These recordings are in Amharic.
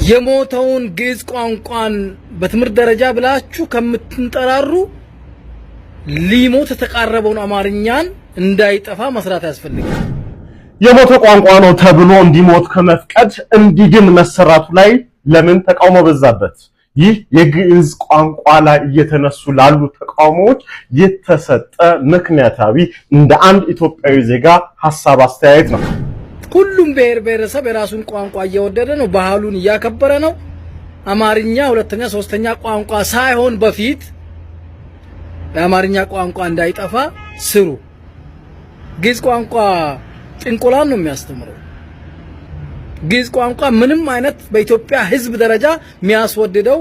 የሞተውን ግዕዝ ቋንቋን በትምህርት ደረጃ ብላችሁ ከምትንጠራሩ ሊሞት የተቃረበውን አማርኛን እንዳይጠፋ መስራት ያስፈልጋል። የሞተ ቋንቋ ነው ተብሎ እንዲሞት ከመፍቀድ እንዲድን መሰራቱ ላይ ለምን ተቃውሞ በዛበት? ይህ የግዕዝ ቋንቋ ላይ እየተነሱ ላሉ ተቃውሞዎች የተሰጠ ምክንያታዊ እንደ አንድ ኢትዮጵያዊ ዜጋ ሐሳብ አስተያየት ነው። ሁሉም ብሔረሰብ የራሱን ቋንቋ እየወደደ ነው፣ ባህሉን እያከበረ ነው። አማርኛ ሁለተኛ ሶስተኛ ቋንቋ ሳይሆን በፊት የአማርኛ ቋንቋ እንዳይጠፋ ስሩ። ግዕዝ ቋንቋ ጥንቆላን ነው የሚያስተምረው። ግዕዝ ቋንቋ ምንም አይነት በኢትዮጵያ ሕዝብ ደረጃ የሚያስወድደው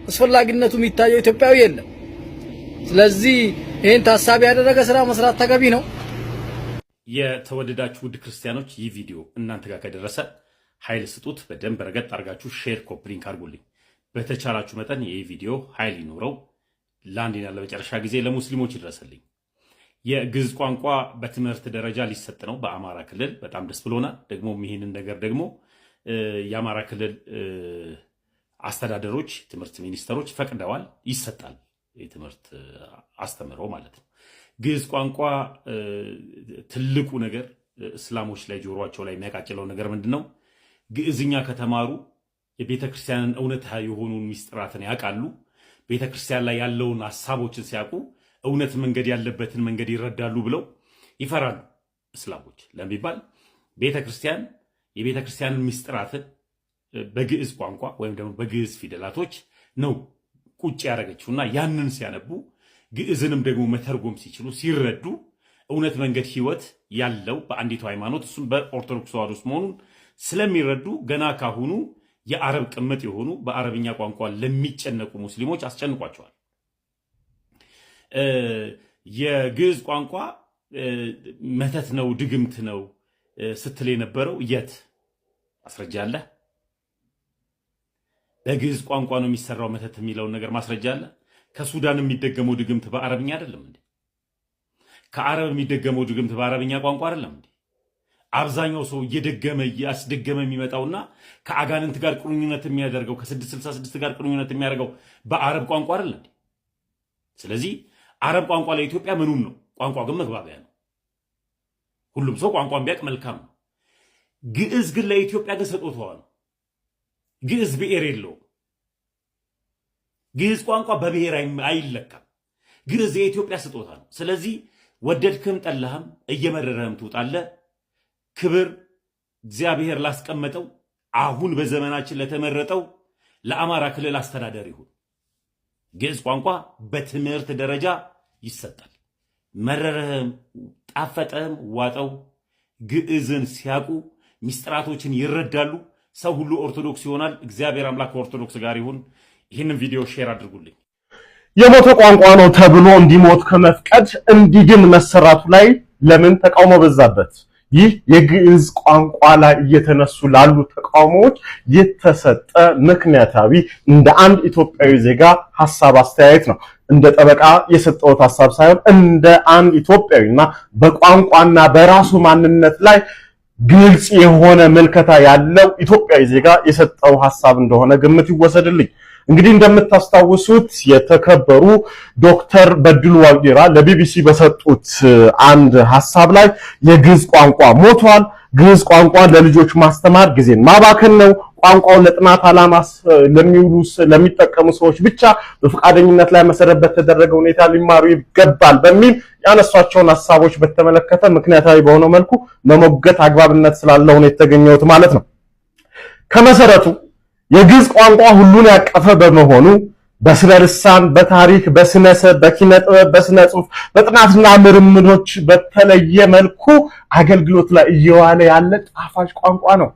አስፈላጊነቱ የሚታየው ኢትዮጵያዊ የለም። ስለዚህ ይሄን ታሳቢ ያደረገ ስራ መስራት ተገቢ ነው። የተወደዳችሁ ውድ ክርስቲያኖች ይህ ቪዲዮ እናንተ ጋር ከደረሰ ኃይል ስጡት። በደንብ ረገጥ አድርጋችሁ ሼር፣ ኮፒ ሊንክ አድርጉልኝ። በተቻላችሁ መጠን ይህ ቪዲዮ ኃይል ይኖረው ለአንዴና ለመጨረሻ ጊዜ ለሙስሊሞች ይድረስልኝ። የግዕዝ ቋንቋ በትምህርት ደረጃ ሊሰጥ ነው በአማራ ክልል። በጣም ደስ ብሎናል። ደግሞ ይሄንን ነገር ደግሞ የአማራ ክልል አስተዳደሮች፣ ትምህርት ሚኒስተሮች ፈቅደዋል። ይሰጣል የትምህርት አስተምሮ ማለት ነው። ግዕዝ ቋንቋ ትልቁ ነገር እስላሞች ላይ ጆሮአቸው ላይ የሚያቃጭለው ነገር ምንድነው? ግዕዝኛ ከተማሩ የቤተክርስቲያንን እውነታ የሆኑ ሚስጥራትን ያውቃሉ። ቤተክርስቲያን ላይ ያለውን ሐሳቦችን ሲያውቁ እውነት መንገድ ያለበትን መንገድ ይረዳሉ ብለው ይፈራሉ እስላሞች። ለሚባል ቤተክርስቲያን የቤተክርስቲያንን ሚስጥራትን በግዕዝ ቋንቋ ወይም ደግሞ በግዕዝ ፊደላቶች ነው ቁጭ ያደረገችውና ያንን ሲያነቡ ግዕዝንም ደግሞ መተርጎም ሲችሉ ሲረዱ እውነት መንገድ ህይወት ያለው በአንዲቱ ሃይማኖት እሱም በኦርቶዶክስ ተዋሕዶ መሆኑን ስለሚረዱ ገና ካሁኑ የአረብ ቅምጥ የሆኑ በአረብኛ ቋንቋ ለሚጨነቁ ሙስሊሞች አስጨንቋቸዋል። የግዕዝ ቋንቋ መተት ነው ድግምት ነው ስትል የነበረው የት ማስረጃ አለ? በግዕዝ ቋንቋ ነው የሚሰራው መተት የሚለውን ነገር ማስረጃ አለ? ከሱዳን የሚደገመው ድግምት በአረብኛ አይደለም እንዴ? ከአረብ የሚደገመው ድግምት በአረብኛ ቋንቋ አይደለም እንዴ? አብዛኛው ሰው እየደገመ ያስደገመ የሚመጣውና ከአጋንንት ጋር ቁርኝነት የሚያደርገው ከ666 ጋር ቁርኝነት የሚያደርገው በአረብ ቋንቋ አይደለም እንዴ? ስለዚህ አረብ ቋንቋ ለኢትዮጵያ ምኑም ነው? ቋንቋ ግን መግባቢያ ነው። ሁሉም ሰው ቋንቋን ቢያውቅ መልካም ነው። ግዕዝ ግን ለኢትዮጵያ ግን ስጦታዋ ነው። ግዕዝ ብሔር የለውም። ግዕዝ ቋንቋ በብሔር አይለካም። ግዕዝ የኢትዮጵያ ስጦታ ነው። ስለዚህ ወደድክም ጠላህም እየመረረህም ትውጣለህ። ክብር እግዚአብሔር ላስቀመጠው አሁን በዘመናችን ለተመረጠው ለአማራ ክልል አስተዳደር ይሁን። ግዕዝ ቋንቋ በትምህርት ደረጃ ይሰጣል። መረረህም ጣፈጠህም ዋጠው ግዕዝን ሲያውቁ ሚስጥራቶችን ይረዳሉ። ሰው ሁሉ ኦርቶዶክስ ይሆናል። እግዚአብሔር አምላክ ከኦርቶዶክስ ጋር ይሁን። ይህንን ቪዲዮ ሼር አድርጉልኝ። የሞተ ቋንቋ ነው ተብሎ እንዲሞት ከመፍቀድ እንዲድን መሰራቱ ላይ ለምን ተቃውሞ በዛበት? ይህ የግዕዝ ቋንቋ ላይ እየተነሱ ላሉ ተቃውሞዎች የተሰጠ ምክንያታዊ እንደ አንድ ኢትዮጵያዊ ዜጋ ሐሳብ አስተያየት ነው። እንደ ጠበቃ የሰጠሁት ሐሳብ ሳይሆን እንደ አንድ ኢትዮጵያዊና በቋንቋና በራሱ ማንነት ላይ ግልጽ የሆነ መልከታ ያለው ኢትዮጵያዊ ዜጋ የሰጠው ሐሳብ እንደሆነ ግምት ይወሰድልኝ። እንግዲህ እንደምታስታውሱት የተከበሩ ዶክተር በድሉ ዋቅጅራ ለቢቢሲ በሰጡት አንድ ሐሳብ ላይ የግዕዝ ቋንቋ ሞቷል፣ ግዕዝ ቋንቋ ለልጆች ማስተማር ጊዜን ማባከን ነው፣ ቋንቋውን ለጥናት ዓላማ ለሚጠቀሙ ሰዎች ብቻ በፈቃደኝነት ላይ መሰረት በተደረገ ሁኔታ ሊማሩ ይገባል በሚል ያነሷቸውን ሐሳቦች በተመለከተ ምክንያታዊ በሆነ መልኩ መሞገት አግባብነት ስላለው ነው የተገኘው ማለት ነው። ከመሰረቱ የግዕዝ ቋንቋ ሁሉን ያቀፈ በመሆኑ በስነ ልሳን፣ በታሪክ፣ በስነሰብ፣ በኪነ ጥበብ፣ በስነ ጽሁፍ፣ በጥናትና ምርምሮች በተለየ መልኩ አገልግሎት ላይ እየዋለ ያለ ጣፋጭ ቋንቋ ነው።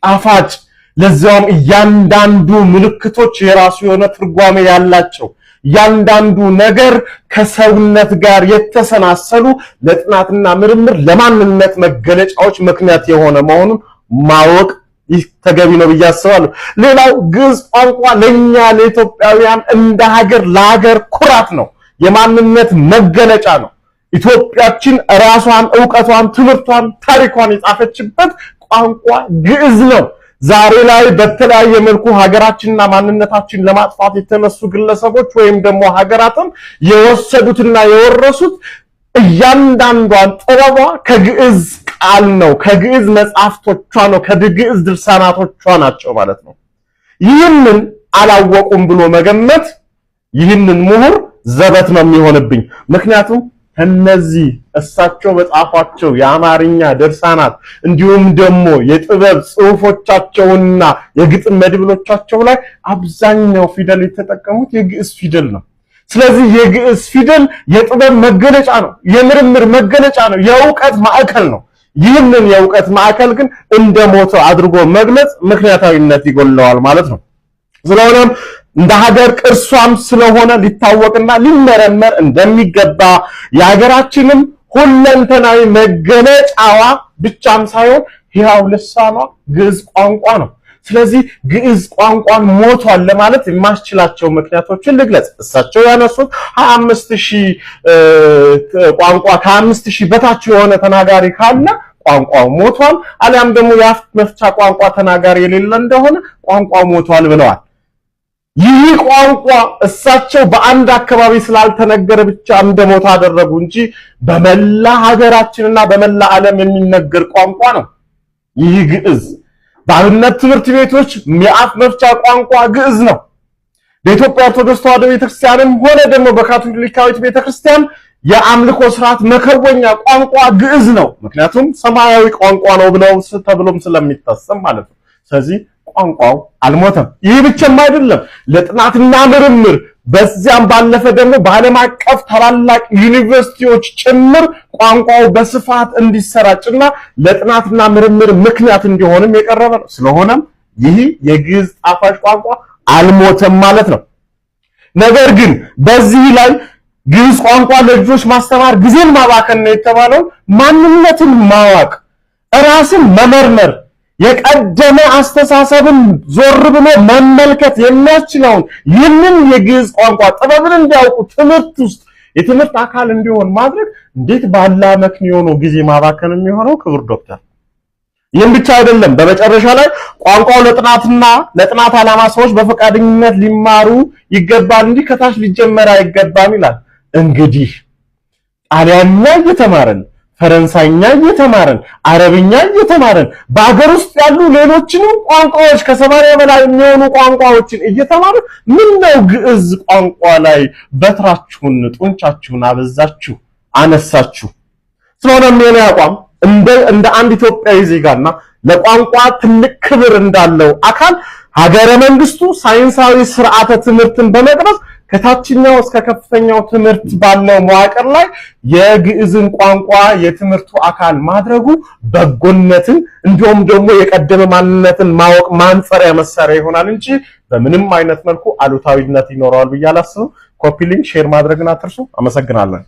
ጣፋጭ ለዛውም እያንዳንዱ ምልክቶች የራሱ የሆነ ትርጓሜ ያላቸው፣ እያንዳንዱ ነገር ከሰውነት ጋር የተሰናሰሉ ለጥናትና ምርምር ለማንነት መገለጫዎች ምክንያት የሆነ መሆኑን ማወቅ ይህ ተገቢ ነው ብዬ አስባለሁ። ሌላው ግዕዝ ቋንቋ ለኛ ለኢትዮጵያውያን እንደ ሀገር ለሀገር ኩራት ነው፣ የማንነት መገለጫ ነው። ኢትዮጵያችን ራሷን፣ ዕውቀቷን፣ ትምህርቷን፣ ታሪኳን የጻፈችበት ቋንቋ ግዕዝ ነው። ዛሬ ላይ በተለያየ መልኩ ሀገራችንና ማንነታችን ለማጥፋት የተነሱ ግለሰቦች ወይም ደግሞ ሀገራትም የወሰዱትና የወረሱት እያንዳንዷን ጥበቧ ከግዕዝ ቃል ነው፣ ከግዕዝ መጻሕፍቶቿ ነው፣ ከግዕዝ ድርሳናቶቿ ናቸው ማለት ነው። ይህንን አላወቁም ብሎ መገመት ይህንን ምሁር ዘበት ነው የሚሆንብኝ። ምክንያቱም እነዚህ እሳቸው በጻፏቸው የአማርኛ ድርሳናት እንዲሁም ደግሞ የጥበብ ጽሑፎቻቸውና የግጥም መድብሎቻቸው ላይ አብዛኛው ፊደል የተጠቀሙት የግዕዝ ፊደል ነው። ስለዚህ የግዕዝ ፊደል የጥበብ መገለጫ ነው፣ የምርምር መገለጫ ነው፣ የእውቀት ማዕከል ነው። ይህንን የእውቀት ማዕከል ግን እንደሞተ አድርጎ መግለጽ ምክንያታዊነት ይጎለዋል ማለት ነው። ስለሆነም እንደ ሀገር ቅርሷም ስለሆነ ሊታወቅና ሊመረመር እንደሚገባ የሀገራችንም ሁለንተናዊ መገለጫዋ ብቻም ሳይሆን ሕያው ልሳኗ ግዕዝ ቋንቋ ነው። ስለዚህ ግዕዝ ቋንቋን ሞቷል ለማለት የማስችላቸው ምክንያቶችን ልግለጽ። እሳቸው ያነሱት 25000 ቋንቋ ከ5000 በታች የሆነ ተናጋሪ ካለ ቋንቋው ሞቷል፣ አሊያም ደግሞ የአፍ መፍቻ ቋንቋ ተናጋሪ የሌለ እንደሆነ ቋንቋው ሞቷል ብለዋል። ይህ ቋንቋ እሳቸው በአንድ አካባቢ ስላልተነገረ ብቻ እንደሞተ አደረጉ እንጂ በመላ ሀገራችንና በመላ ዓለም የሚነገር ቋንቋ ነው። ይህ ግዕዝ በአብነት ትምህርት ቤቶች የአፍ መፍቻ ቋንቋ ግዕዝ ነው። በኢትዮጵያ ኦርቶዶክስ ተዋሕዶ ቤተክርስቲያንም ሆነ ደግሞ በካቶሊካዊት ቤተክርስቲያን የአምልኮ ስርዓት መከወኛ ቋንቋ ግዕዝ ነው። ምክንያቱም ሰማያዊ ቋንቋ ነው ተብሎም ስለሚታሰብ ማለት ነው። ስለዚህ ቋንቋው አልሞተም። ይህ ብቻም አይደለም፣ ለጥናትና ምርምር በዚያም ባለፈ ደግሞ በዓለም አቀፍ ታላላቅ ዩኒቨርሲቲዎች ጭምር ቋንቋው በስፋት እንዲሰራጭና ለጥናትና ምርምር ምክንያት እንዲሆንም የቀረበ ነው። ስለሆነም ይህ የግዕዝ ጣፋጭ ቋንቋ አልሞተም ማለት ነው። ነገር ግን በዚህ ላይ ግዕዝ ቋንቋ ለልጆች ማስተማር ጊዜን ማባከን ነው የተባለው ማንነትን ማወቅ፣ ራስን መመርመር፣ የቀደመ አስተሳሰብን ዞር ብሎ መመልከት የሚያስችለውን ይህንን የግዕዝ ቋንቋ ጥበብን እንዲያውቁ ትምህርት ውስጥ የትምህርት አካል እንዲሆን ማድረግ እንዴት ባለ መክንዮ ነው ጊዜ ማባከን የሚሆነው? ክቡር ዶክተር፣ ይህም ብቻ አይደለም። በመጨረሻ ላይ ቋንቋው ለጥናት ዓላማ ሰዎች በፈቃደኝነት ሊማሩ ይገባል እንጂ ከታች ሊጀመር አይገባም ይላል። እንግዲህ ጣሊያንኛ እየተማረን፣ ፈረንሳይኛ እየተማረን፣ አረብኛ እየተማረን በአገር ውስጥ ያሉ ሌሎችንም ቋንቋዎች ከ80 በላይ የሚሆኑ ቋንቋዎችን እየተማረን ምን ነው ግዕዝ ቋንቋ ላይ በትራችሁን ጡንቻችሁን አበዛችሁ አነሳችሁ? ስለሆነም የኔ አቋም እንደ አንድ ኢትዮጵያዊ ዜጋና ለቋንቋ ትልቅ ክብር እንዳለው አካል ሀገረ መንግስቱ ሳይንሳዊ ስርዓተ ትምህርትን በመቅረጽ ከታችኛው እስከ ከፍተኛው ትምህርት ባለው መዋቅር ላይ የግዕዝን ቋንቋ የትምህርቱ አካል ማድረጉ በጎነትን እንዲሁም ደግሞ የቀደመ ማንነትን ማወቅ ማንጸሪያ መሳሪያ ይሆናል እንጂ በምንም አይነት መልኩ አሉታዊነት ይኖረዋል ብዬ አላስብም። ኮፒ ሊንክ ሼር ማድረግን አትርሱ። አመሰግናለሁ።